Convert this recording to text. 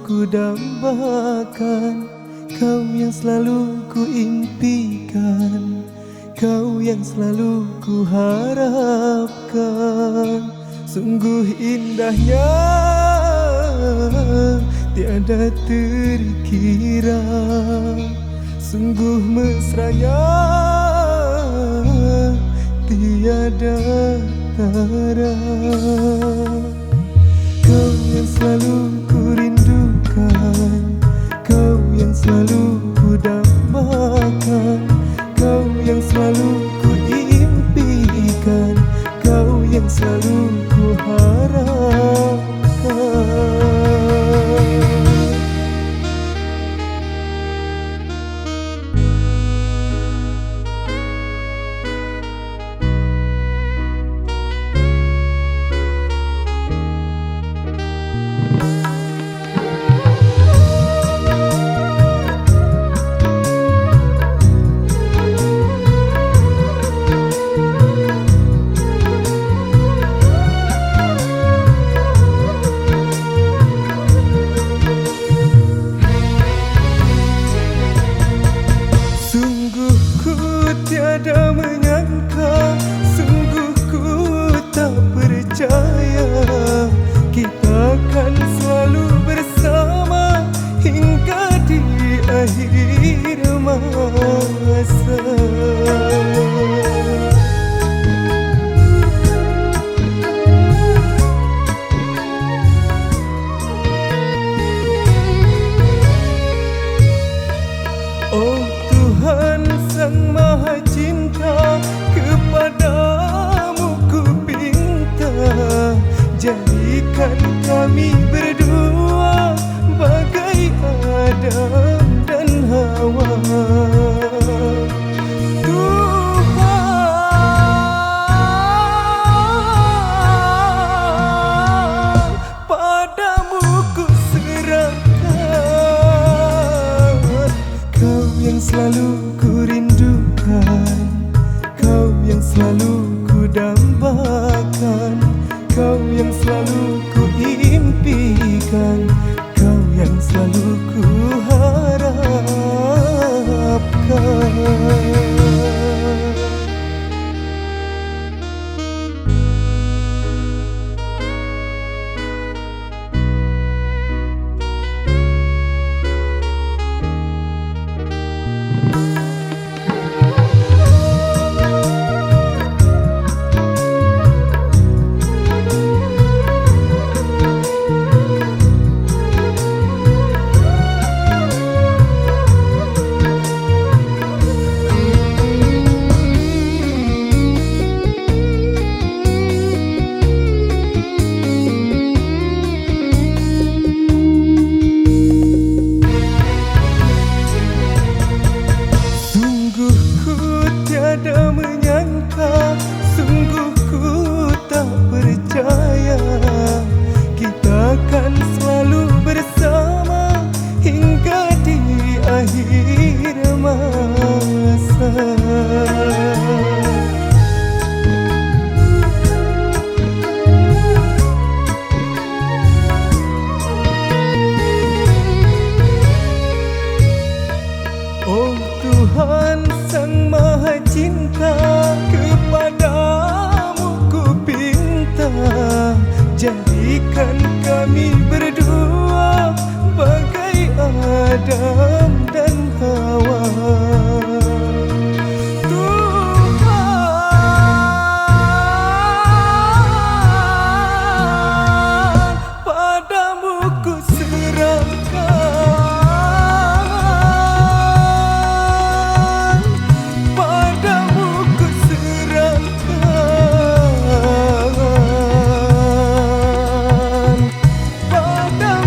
ku dambakan, kau yang selalu ku impikan, kau yang selalu ku harapkan. Sungguh indahnya, tiada terkira, sungguh mesranya, tiada tara. Kau yang selalu ku rindukan, kau yang selalu ku dambakan, kau yang selalu ku impikan, kau yang selalu ku harapkan. Tiada menyangka, sungguh ku tak percaya, kita akan selalu bersama hingga di akhir masa. Oh Tuhan Sang Maha Cinta, kepadamu ku pinta, jadikan kami berdua bagai Adam dan Hawa. Tuhan, padamu ku serahkan, kau yang selalu ku rindukan, kau yang selalu ku dambakan, kau yang selalu ku impikan, kau yang selalu ku harapkan. Tiada menyangka, sungguh ku tak percaya, kita akan selalu bersama hingga di akhir masa. Oh Tuhan Sang Maha Cinta, kepadamu ku pinta, jadikan kami berdua bagai Adam dan Hawa. Tuhan, padamu ku serahkan, padamu ku serahkan, padamu